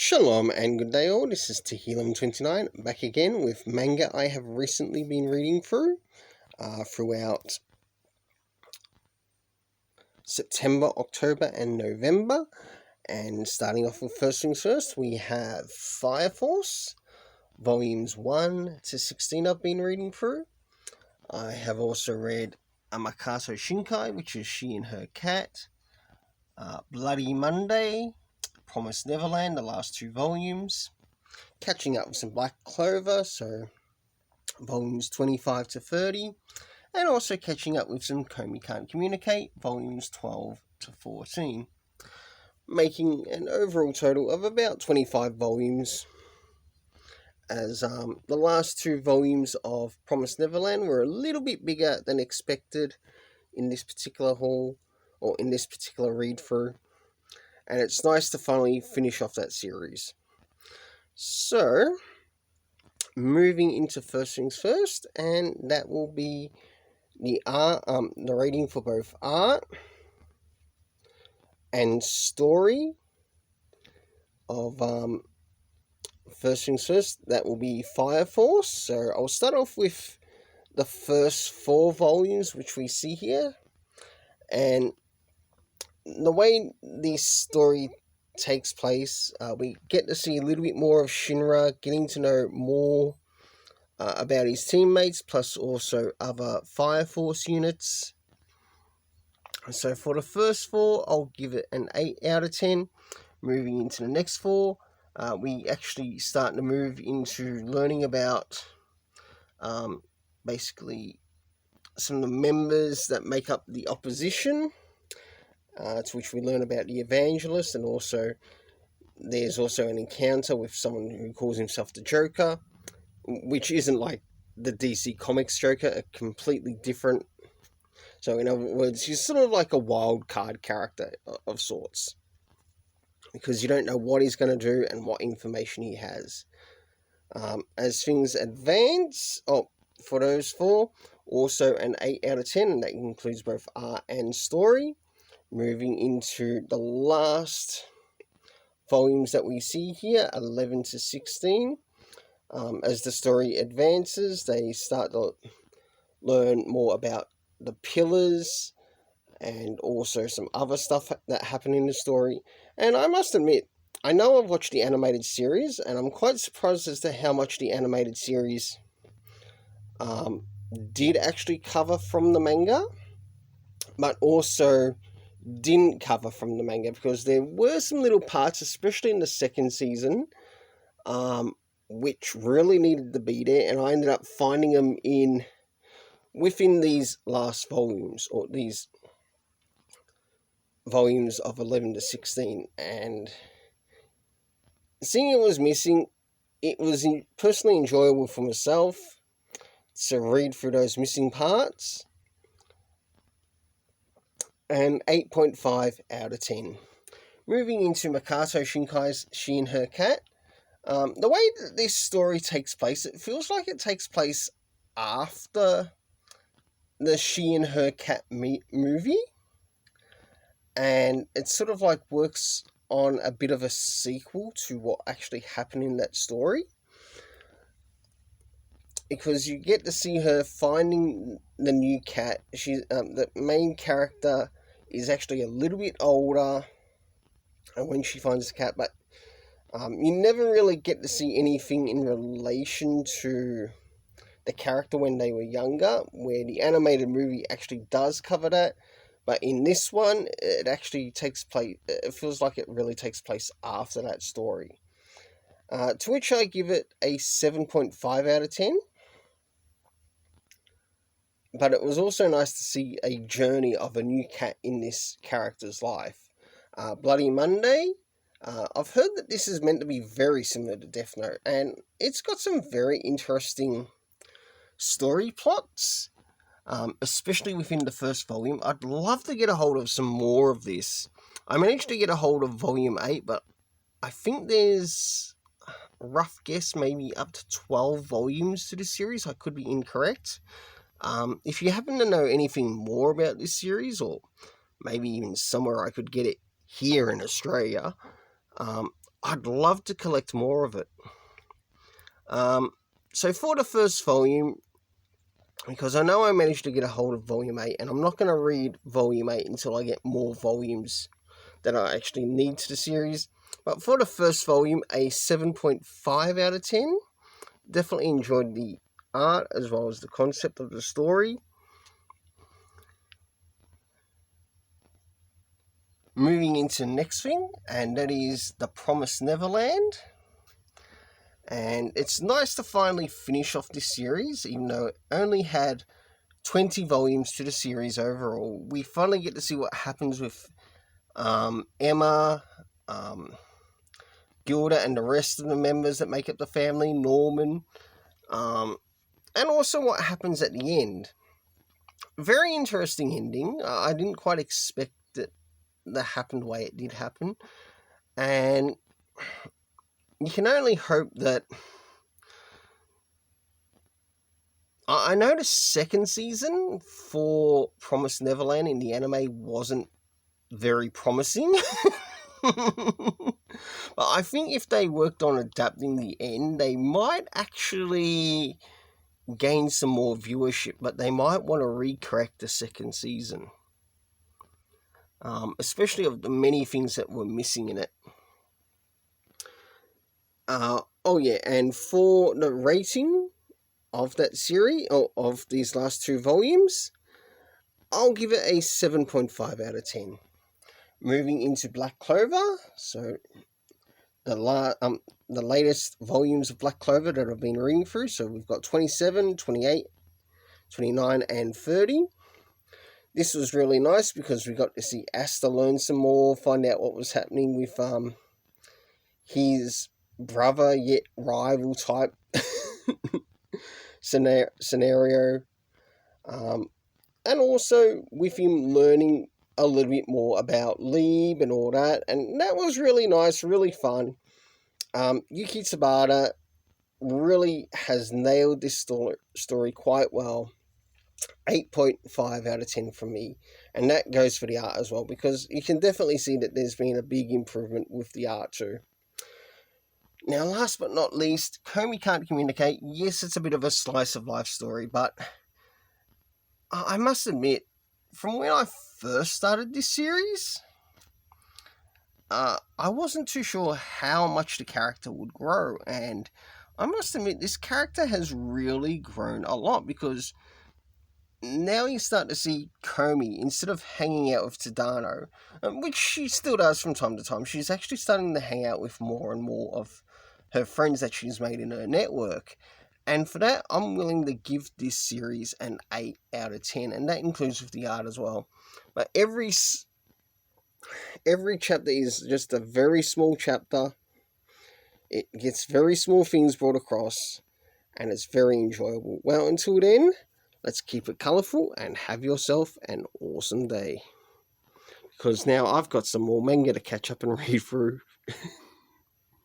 Shalom and good day all, this is Tehillim29 back again with manga I have recently been reading throughout September, October and November. And starting off with first things first, we have Fire Force, volumes 1 to 16 I've been reading through. I have also read Amakato Shinkai, which is She and Her Cat, Bloody Monday, Promised Neverland, the last 2 volumes, catching up with some Black Clover, so volumes 25 to 30, and also catching up with some Komi Can't Communicate, volumes 12 to 14, making an overall total of about 25 volumes, as the last 2 volumes of Promised Neverland were a little bit bigger than expected in this particular haul, or in this particular read-through, and it's nice to finally finish off that series. So, moving into first things first, and that will be the rating for both art and story of first things first. That will be Fire Force. So I'll start off with the first 4 volumes, which we see here, and the way this story takes place, we get to see a little bit more of Shinra, getting to know more about his teammates, plus also other Fire Force units. So for the first 4, I'll give it an 8 out of 10. Moving into the next 4, we actually start to move into learning about basically some of the members that make up the opposition, to which we learn about the Evangelist, and also there's also an encounter with someone who calls himself the Joker, which isn't like the DC Comics Joker, a completely different. So in other words, he's sort of like a wild card character of sorts, because you don't know what he's going to do and what information he has. As things advance, for those 4, also an 8 out of 10, and that includes both art and story. Moving into the last volumes that we see here, 11 to 16. As the story advances, they start to learn more about the pillars and also some other stuff that happened in the story. And I must admit, I know I've watched the animated series, and I'm quite surprised as to how much the animated series did actually cover from the manga, but also didn't cover from the manga, because there were some little parts, especially in the second season, which really needed to be there, and I ended up finding them within these last volumes, or these volumes of 11 to 16, and seeing it was missing, it was personally enjoyable for myself to read through those missing parts. And 8.5 out of 10. Moving into Makoto Shinkai's She and Her Cat, the way that this story takes place, it feels like it takes place after the She and Her Cat movie, and it sort of like works on a bit of a sequel to what actually happened in that story, because you get to see her finding the new cat. The main character is actually a little bit older when she finds the cat, but you never really get to see anything in relation to the character when they were younger, where the animated movie actually does cover that, but in this one, it actually takes place, it feels like it really takes place after that story. To which I give it a 7.5 out of 10. But it was also nice to see a journey of a new cat in this character's life. Bloody Monday, I've heard that this is meant to be very similar to Death Note, and it's got some very interesting story plots, especially within the first volume. I'd love to get a hold of some more of this. I managed to get a hold of volume 8, but I think there's a rough guess, maybe up to 12 volumes to this series. I could be incorrect. If you happen to know anything more about this series, or maybe even somewhere I could get it here in Australia, I'd love to collect more of it. So for the first volume, because I know I managed to get a hold of Volume 8, and I'm not going to read Volume 8 until I get more volumes that I actually need to the series. But for the first volume, a 7.5 out of 10. Definitely enjoyed the art as well as the concept of the story. Moving into the next thing, and that is The Promised Neverland. And it's nice to finally finish off this series, even though it only had 20 volumes to the series overall. We finally get to see what happens with Emma, Gilda, and the rest of the members that make up the family, Norman, and also what happens at the end. Very interesting ending. I didn't quite expect it to happen the way it did happen. And you can only hope that... I noticed second season for Promised Neverland in the anime wasn't very promising. But I think if they worked on adapting the end, they might actually gain some more viewership, but they might want to recorrect the second season. Especially of the many things that were missing in it. And for the rating of that series, of these last two volumes, I'll give it a 7.5 out of 10. Moving into Black Clover, so the latest volumes of Black Clover that I've been reading through, so we've got 27, 28, 29, and 30. This was really nice because we got to see Asta learn some more, find out what was happening with his brother yet rival type scenario, and also with him learning a little bit more about Lieb and all that, and that was really nice, really fun. Yuki Tabata really has nailed this story quite well. 8.5 out of 10 from me, and that goes for the art as well, because you can definitely see that there's been a big improvement with the art too. Now, last but not least, Komi Can't Communicate. Yes, it's a bit of a slice of life story, but I must admit, from when I first started this series, I wasn't too sure how much the character would grow, and I must admit this character has really grown a lot, because now you start to see Komi, instead of hanging out with Tadano, which she still does from time to time, she's actually starting to hang out with more and more of her friends that she's made in her network. And for that, I'm willing to give this series an 8 out of 10, and that includes with the art as well. But every chapter is just a very small chapter. It gets very small things brought across, and it's very enjoyable. Well, until then, let's keep it colourful and have yourself an awesome day. Because now I've got some more manga to catch up and read through.